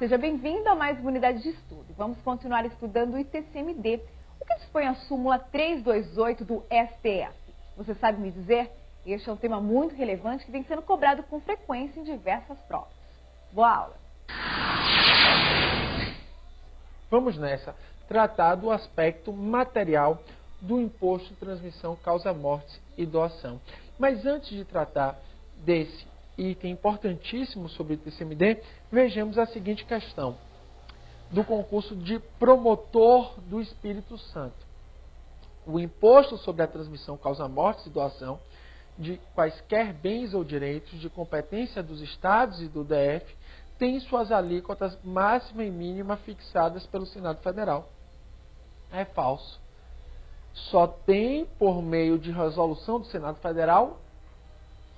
seja bem-vindo a mais uma unidade de estudo. Vamos continuar estudando o ITCMD, o que dispõe a súmula 328 do STF. Você sabe me dizer? Este é um tema muito relevante que vem sendo cobrado com frequência em diversas provas. Boa aula! Vamos nessa, tratar do aspecto material do imposto de transmissão causa-morte e doação. Mas antes de tratar desse item importantíssimo sobre o ITCMD, vejamos a seguinte questão do concurso de promotor do Espírito Santo. O imposto sobre a transmissão causa-morte e doação de quaisquer bens ou direitos de competência dos Estados e do DF tem suas alíquotas máxima e mínima fixadas pelo Senado Federal. É falso. Só tem, por meio de resolução do Senado Federal,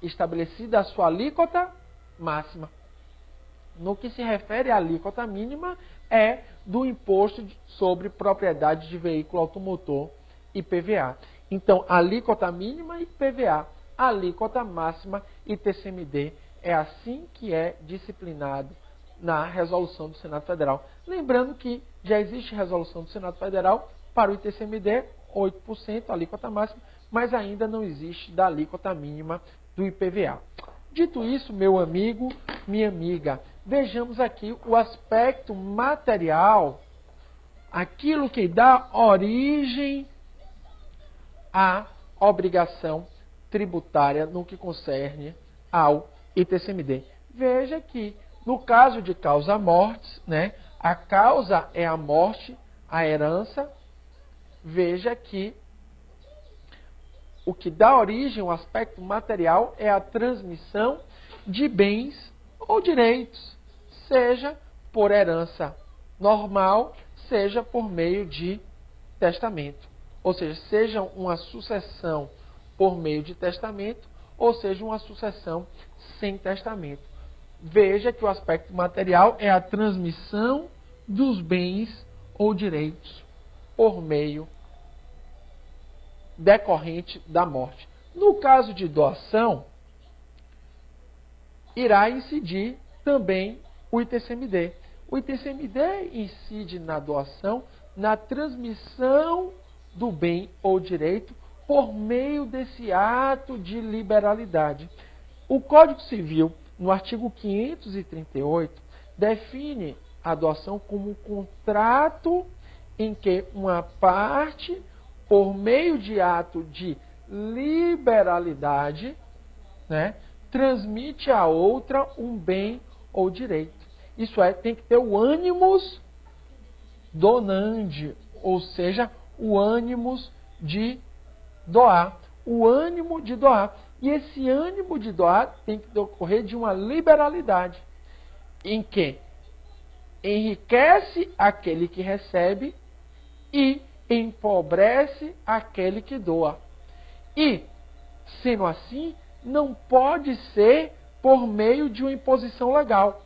estabelecida a sua alíquota máxima. No que se refere à alíquota mínima, é do imposto sobre propriedade de veículo automotor, IPVA. Então, alíquota mínima IPVA, alíquota máxima ITCMD. É assim que é disciplinado na resolução do Senado Federal. Lembrando que já existe resolução do Senado Federal para o ITCMD, 8%, alíquota máxima, mas ainda não existe da alíquota mínima do IPVA. Dito isso, meu amigo, minha amiga, vejamos aqui o aspecto material, aquilo que dá origem à obrigação tributária no que concerne ao ITCMD. Veja que, no caso de causa-mortes, né, a causa é a morte, a herança. Veja que o que dá origem ao aspecto material é a transmissão de bens ou direitos, seja por herança normal, seja por meio de testamento. Ou seja uma sucessão por meio de testamento, ou seja, uma sucessão sem testamento. Veja que o aspecto material é a transmissão dos bens ou direitos por meio decorrente da morte. No caso de doação, irá incidir também o ITCMD. O ITCMD incide na doação, na transmissão do bem ou direito por meio desse ato de liberalidade. O Código Civil, no artigo 538, define a doação como um contrato em que uma parte, por meio de ato de liberalidade, né, transmite a outra um bem ou direito. Isso é, tem que ter o animus donandi, ou seja, o animus de doar. O ânimo de doar. E esse ânimo de doar tem que decorrer de uma liberalidade, em que enriquece aquele que recebe e empobrece aquele que doa. E, sendo assim, não pode ser por meio de uma imposição legal.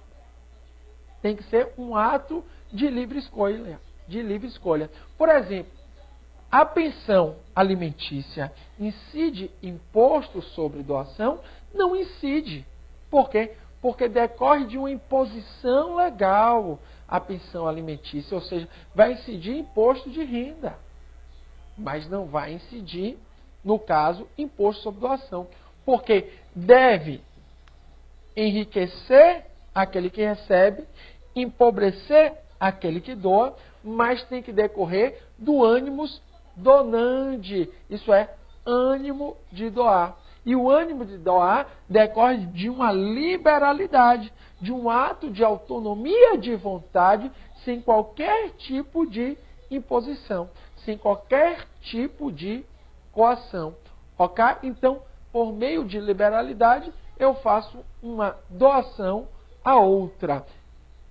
Tem que ser um ato de livre escolha. Por exemplo, a pensão alimentícia incide imposto sobre doação? Não incide. Por quê? Porque decorre de uma imposição legal a pensão alimentícia, ou seja, vai incidir imposto de renda, mas não vai incidir, no caso, imposto sobre doação, porque deve enriquecer aquele que recebe, empobrecer aquele que doa, mas tem que decorrer do animus donandi, isso é, ânimo de doar. E o ânimo de doar decorre de uma liberalidade, de um ato de autonomia de vontade, sem qualquer tipo de imposição, sem qualquer tipo de coação. Ok? Então, por meio de liberalidade, eu faço uma doação a outra.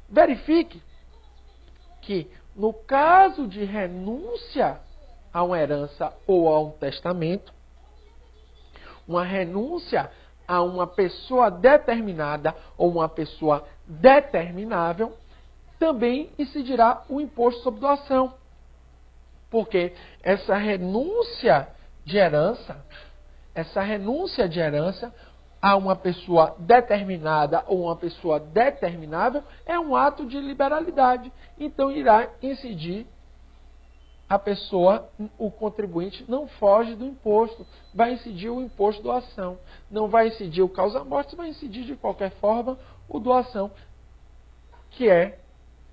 Verifique que, no caso de renúncia a uma herança ou a um testamento, uma renúncia a uma pessoa determinada ou uma pessoa determinável, também incidirá o imposto sobre doação. Porque essa renúncia de herança a uma pessoa determinada ou uma pessoa determinável, é um ato de liberalidade. Então, irá incidir a pessoa, o contribuinte, não foge do imposto. Vai incidir o imposto doação. Não vai incidir o causa-morte, vai incidir de qualquer forma o doação, que é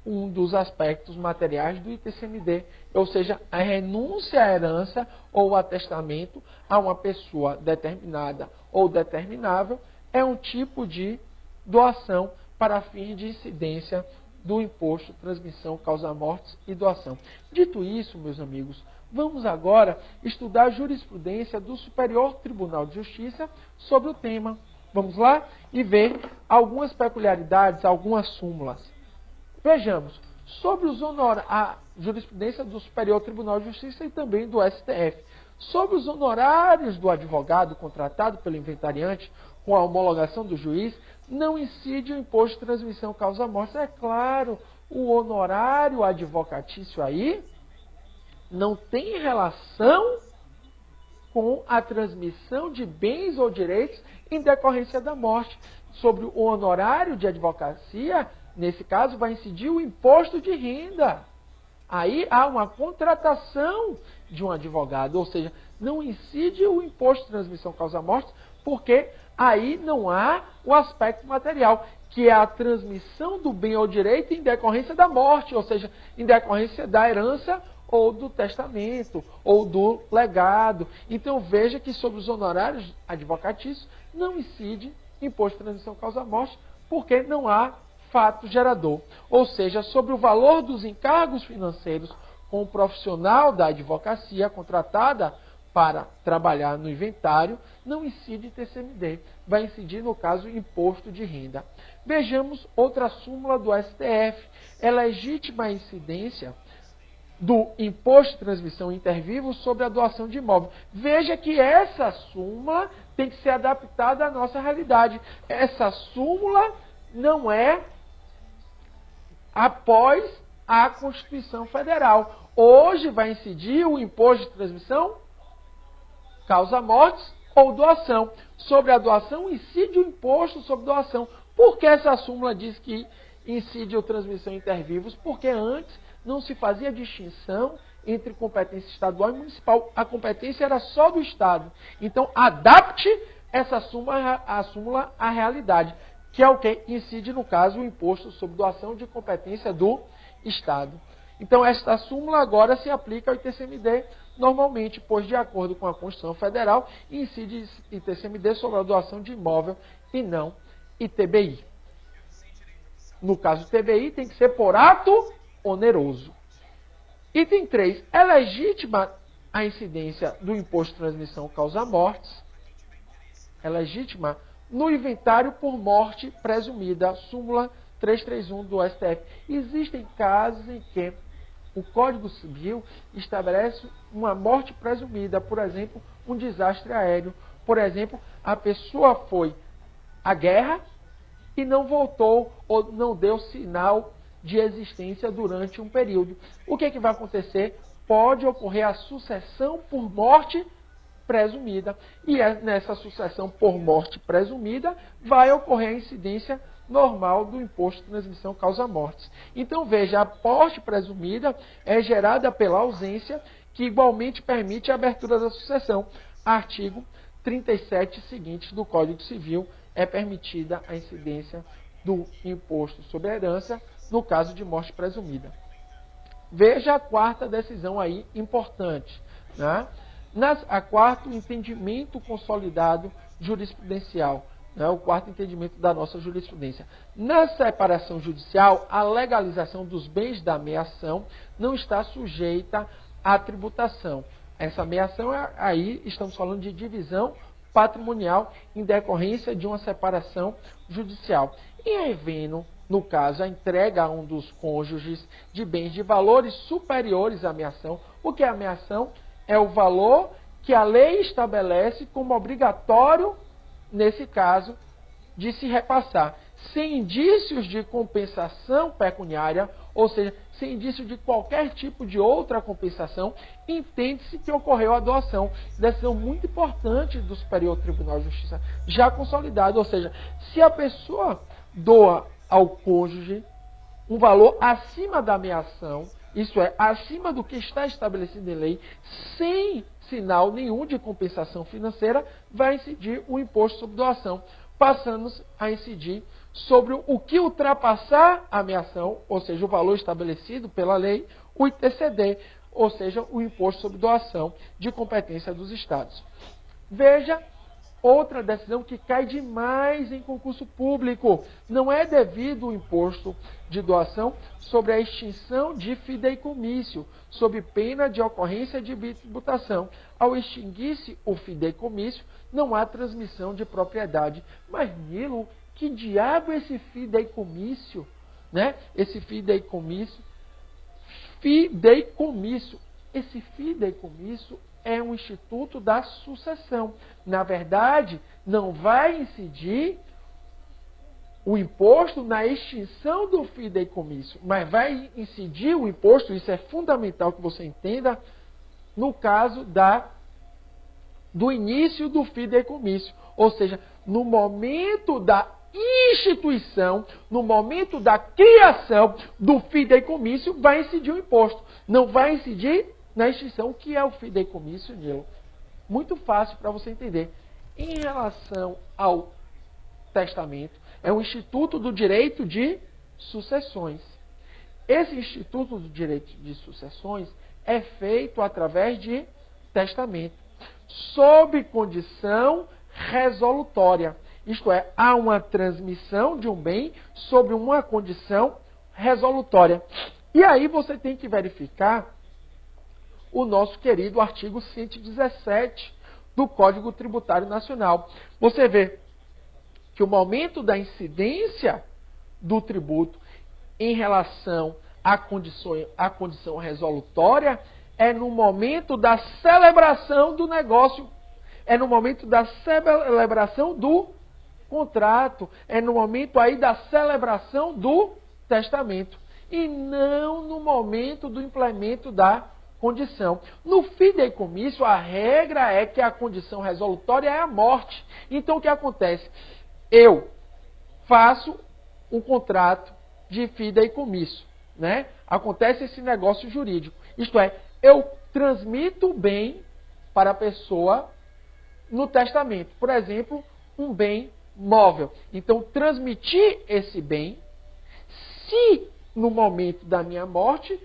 um dos aspectos materiais do ITCMD, ou seja, a renúncia à herança ou a testamento a uma pessoa determinada ou determinável é um tipo de doação para fins de incidência do imposto, transmissão, causa-mortes e doação. Dito isso, meus amigos, vamos agora estudar a jurisprudência do Superior Tribunal de Justiça sobre o tema. Vamos lá e ver algumas peculiaridades, algumas súmulas. Vejamos, sobre os a jurisprudência do Superior Tribunal de Justiça e também do STF. Sobre os honorários do advogado contratado pelo inventariante com a homologação do juiz, não incide o imposto de transmissão causa-morte. É claro, o honorário advocatício aí não tem relação com a transmissão de bens ou direitos em decorrência da morte. Sobre o honorário de advocacia, nesse caso, vai incidir o imposto de renda. Aí há uma contratação de um advogado, ou seja, não incide o imposto de transmissão causa-morte, porque aí não há o aspecto material, que é a transmissão do bem ou direito em decorrência da morte, ou seja, em decorrência da herança ou do testamento, ou do legado. Então veja que sobre os honorários advocatícios não incide imposto de transmissão causa-morte, porque não há fato gerador. Ou seja, sobre o valor dos encargos financeiros com o profissional da advocacia contratada para trabalhar no inventário, não incide TCMD. Vai incidir, no caso, imposto de renda. Vejamos outra súmula do STF. É legítima a incidência do imposto de transmissão inter vivos sobre a doação de imóvel. Veja que essa súmula tem que ser adaptada à nossa realidade. Essa súmula não é após a Constituição Federal. Hoje vai incidir o imposto de transmissão causa-mortes ou doação. Sobre a doação, incide o imposto sobre doação. Por que essa súmula diz que incide a transmissão inter vivos? Porque antes não se fazia distinção entre competência estadual e municipal. A competência era só do Estado. Então, adapte essa súmula à realidade, que é o que incide, no caso, o imposto sobre doação de competência do Estado. Então, esta súmula agora se aplica ao ITCMD normalmente, pois, de acordo com a Constituição Federal, incide ITCMD sobre a doação de imóvel e não ITBI. No caso do ITBI, tem que ser por ato oneroso. Item 3. É legítima a incidência do imposto de transmissão causa-mortes. É legítima no inventário por morte presumida. Súmula 331 do STF. Existem casos em que o Código Civil estabelece uma morte presumida. Por exemplo, um desastre aéreo. Por exemplo, a pessoa foi à guerra e não voltou ou não deu sinal de existência durante um período. O que vai acontecer? Pode ocorrer a sucessão por morte presumida. E nessa sucessão por morte presumida vai ocorrer a incidência normal do imposto de transmissão causa-mortes. Então veja, a morte presumida é gerada pela ausência, que igualmente permite a abertura da sucessão. Artigo 37 seguintes do Código Civil é permitida a incidência do imposto sobre a herança no caso de morte presumida. Veja a quarta decisão aí importante, né? A quarto entendimento consolidado jurisprudencial, né? O quarto entendimento da nossa jurisprudência. Na separação judicial, a legalização dos bens da meação não está sujeita à tributação. Essa meação, aí estamos falando de divisão patrimonial em decorrência de uma separação judicial. E havendo, no caso, a entrega a um dos cônjuges de bens de valores superiores à meação. O que é a meação? É o valor que a lei estabelece como obrigatório, nesse caso, de se repassar. sem indícios de compensação pecuniária, ou seja, sem indício de qualquer tipo de outra compensação, entende-se que ocorreu a doação. Decisão muito importante do Superior Tribunal de Justiça, já consolidada, ou seja, se a pessoa doa ao cônjuge um valor acima da ameação, isso é, acima do que está estabelecido em lei, sem sinal nenhum de compensação financeira, vai incidir o imposto sobre doação, passando a incidir sobre o que ultrapassar a ameação, ou seja, o valor estabelecido pela lei, o ITCD, ou seja, o imposto sobre doação de competência dos estados. Veja outra decisão que cai demais em concurso público. Não é devido o imposto de doação sobre a extinção de fideicommício, sob pena de ocorrência de tributação. Ao extinguir-se o fideicommício, não há transmissão de propriedade. Mas, Nilo, que diabo é esse fideicommício? Né? Esse fideicommício. Esse fideicommício é um instituto da sucessão. Na verdade, não vai incidir o imposto na extinção do fideicommício, mas vai incidir o imposto, isso é fundamental que você entenda, no caso do início do fideicommício. Ou seja, no momento da instituição, no momento da criação do fideicommício, vai incidir o imposto. Não vai incidir na extinção. O que é o fideicommício, Nilo? Muito fácil para você entender. Em relação ao testamento, é um instituto do direito de sucessões. Esse instituto do direito de sucessões é feito através de testamento, sob condição resolutória. Isto é, há uma transmissão de um bem sob uma condição resolutória. E aí você tem que verificar o nosso querido artigo 117 do Código Tributário Nacional. Você vê que o momento da incidência do tributo em relação à condição resolutória é no momento da celebração do negócio, é no momento da celebração do contrato, é no momento aí da celebração do testamento e não no momento do implemento da condição. No fideicommício, a regra é que a condição resolutória é a morte. Então, o que acontece? Eu faço um contrato de fideicommício, né? Acontece esse negócio jurídico. Isto é, eu transmito o bem para a pessoa no testamento. Por exemplo, um bem móvel. Então, transmitir esse bem, se no momento da minha morte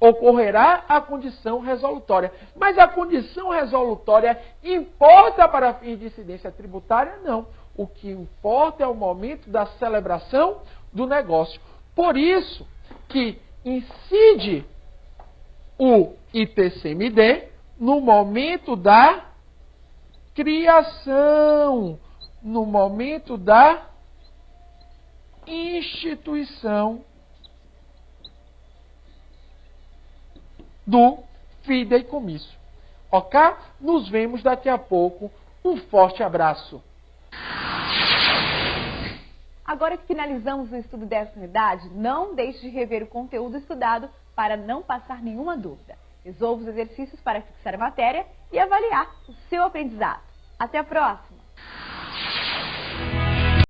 ocorrerá a condição resolutória. Mas a condição resolutória importa para fins de incidência tributária? Não. O que importa é o momento da celebração do negócio. Por isso que incide o ITCMD no momento da criação, no momento da instituição do fideicommício. Ok? Nos vemos daqui a pouco. Um forte abraço. Agora que finalizamos o estudo dessa unidade, não deixe de rever o conteúdo estudado para não passar nenhuma dúvida. Resolva os exercícios para fixar a matéria e avaliar o seu aprendizado. Até a próxima!